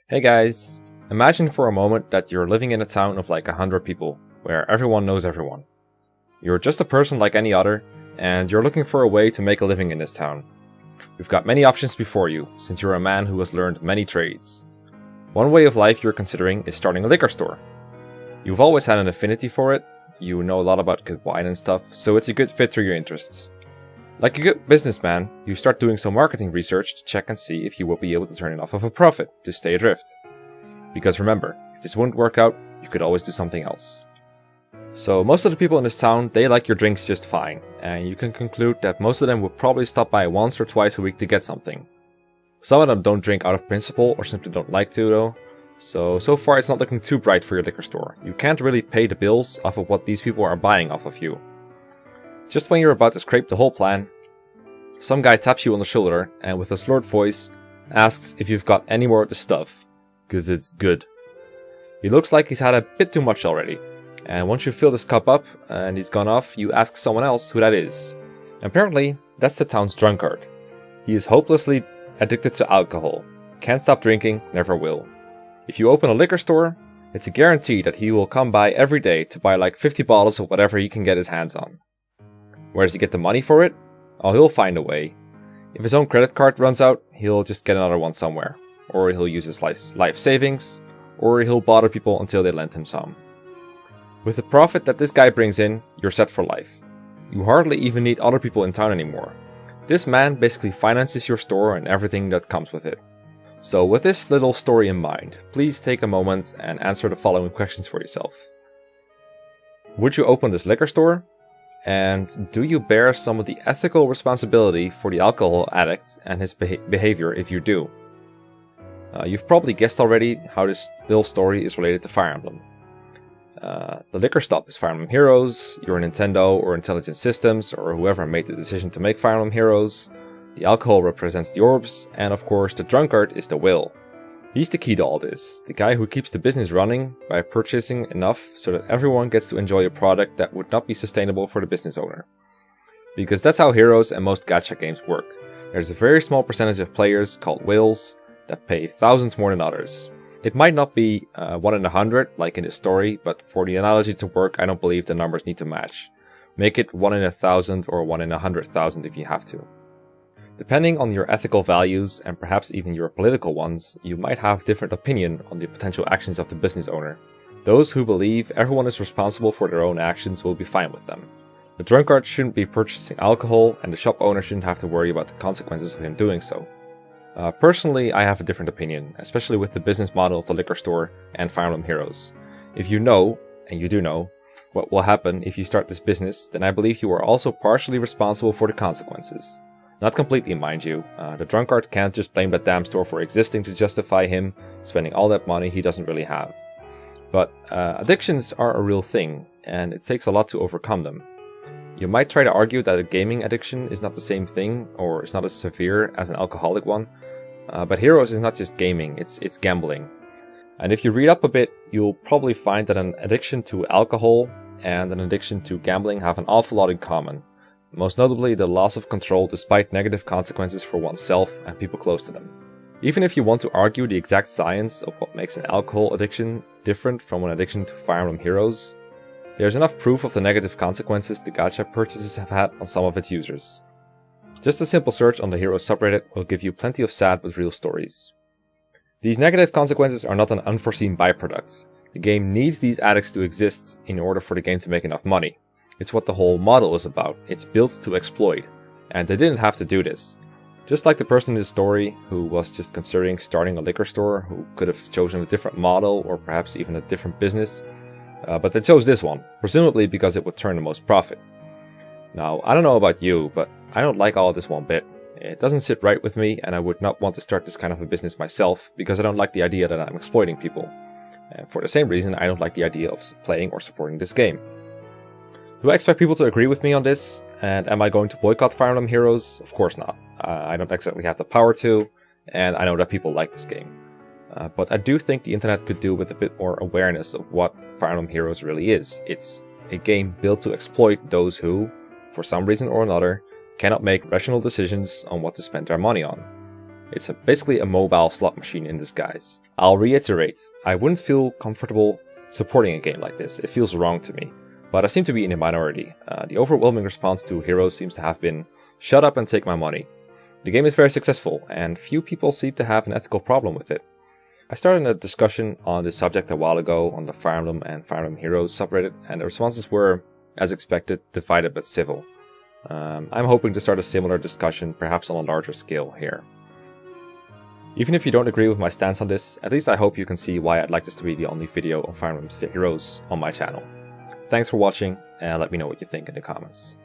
Hey guys, imagine for a moment that you're living in a town of like 100 people, where everyone knows everyone. You're just a person like any other, and you're looking for a way to make a living in this town. You've got many options before you, since you're a man who has learned many trades. One way of life you're considering is starting a liquor store. You've always had an affinity for it, you know a lot about good wine and stuff, so it's a good fit for your interests. Like a good businessman, you start doing some marketing research to check and see if you will be able to turn enough of a profit to stay adrift. Because remember, if this wouldn't work out, you could always do something else. So most of the people in this town, they like your drinks just fine, and you can conclude that most of them would probably stop by once or twice a week to get something. Some of them don't drink out of principle or simply don't like to though, so far it's not looking too bright for your liquor store. You can't really pay the bills off of what these people are buying off of you. Just when you're about to scrape the whole plan, some guy taps you on the shoulder and with a slurred voice asks if you've got any more of the stuff, cause it's good. He looks like he's had a bit too much already, and once you fill his cup up and he's gone off, you ask someone else who that is. Apparently, that's the town's drunkard. He is hopelessly addicted to alcohol, can't stop drinking, never will. If you open a liquor store, it's a guarantee that he will come by every day to buy like 50 bottles of whatever he can get his hands on. Where does he get the money for it? Oh, he'll find a way. If his own credit card runs out, he'll just get another one somewhere. Or he'll use his life savings, or he'll bother people until they lend him some. With the profit that this guy brings in, you're set for life. You hardly even need other people in town anymore. This man basically finances your store and everything that comes with it. So with this little story in mind, please take a moment and answer the following questions for yourself. Would you open this liquor store? And do you bear some of the ethical responsibility for the alcohol addict and his behavior if you do? You've probably guessed already how this little story is related to Fire Emblem. The liquor stop is Fire Emblem Heroes, you're Nintendo or Intelligent Systems or whoever made the decision to make Fire Emblem Heroes. The alcohol represents the orbs, and of course the drunkard is the will. He's the key to all this, the guy who keeps the business running by purchasing enough so that everyone gets to enjoy a product that would not be sustainable for the business owner. Because that's how Heroes and most gacha games work. There's a very small percentage of players, called whales, that pay thousands more than others. It might not be 1 in 100 like in this story, but for the analogy to work, I don't believe the numbers need to match. Make it 1 in 1,000 or 1 in 100,000 if you have to. Depending on your ethical values, and perhaps even your political ones, you might have different opinion on the potential actions of the business owner. Those who believe everyone is responsible for their own actions will be fine with them. The drunkard shouldn't be purchasing alcohol, and the shop owner shouldn't have to worry about the consequences of him doing so. Personally, I have a different opinion, especially with the business model of the liquor store and Fire Emblem Heroes. If you know, and you do know, what will happen if you start this business, then I believe you are also partially responsible for the consequences. Not completely, mind you. The drunkard can't just blame that damn store for existing to justify him spending all that money he doesn't really have. But addictions are a real thing, and it takes a lot to overcome them. You might try to argue that a gaming addiction is not the same thing, or is not as severe as an alcoholic one. But Heroes is not just gaming, it's gambling. And if you read up a bit, you'll probably find that an addiction to alcohol and an addiction to gambling have an awful lot in common. Most notably the loss of control despite negative consequences for oneself and people close to them. Even if you want to argue the exact science of what makes an alcohol addiction different from an addiction to Fire Emblem Heroes, there's enough proof of the negative consequences the gacha purchases have had on some of its users. Just a simple search on the Heroes subreddit will give you plenty of sad but real stories. These negative consequences are not an unforeseen byproduct. The game needs these addicts to exist in order for the game to make enough money. It's what the whole model is about. It's built to exploit. And they didn't have to do this. Just like the person in the story who was just considering starting a liquor store, who could have chosen a different model or perhaps even a different business. But they chose this one, presumably because it would turn the most profit. Now, I don't know about you, but I don't like all of this one bit. It doesn't sit right with me, and I would not want to start this kind of a business myself, because I don't like the idea that I'm exploiting people. And for the same reason, I don't like the idea of playing or supporting this game. Do I expect people to agree with me on this? And am I going to boycott Fire Emblem Heroes? Of course not. I don't exactly have the power to, and I know that people like this game. But I do think the internet could do with a bit more awareness of what Fire Emblem Heroes really is. It's a game built to exploit those who, for some reason or another, cannot make rational decisions on what to spend their money on. It's basically a mobile slot machine in disguise. I'll reiterate, I wouldn't feel comfortable supporting a game like this. It feels wrong to me. But I seem to be in a minority. The overwhelming response to Heroes seems to have been, shut up and take my money. The game is very successful, and few people seem to have an ethical problem with it. I started a discussion on this subject a while ago on the Fire Emblem and Fire Emblem Heroes subreddit, and the responses were, as expected, divided but civil. I'm hoping to start a similar discussion, perhaps on a larger scale here. Even if you don't agree with my stance on this, at least I hope you can see why I'd like this to be the only video on Fire Emblem Heroes on my channel. Thanks for watching, and let me know what you think in the comments.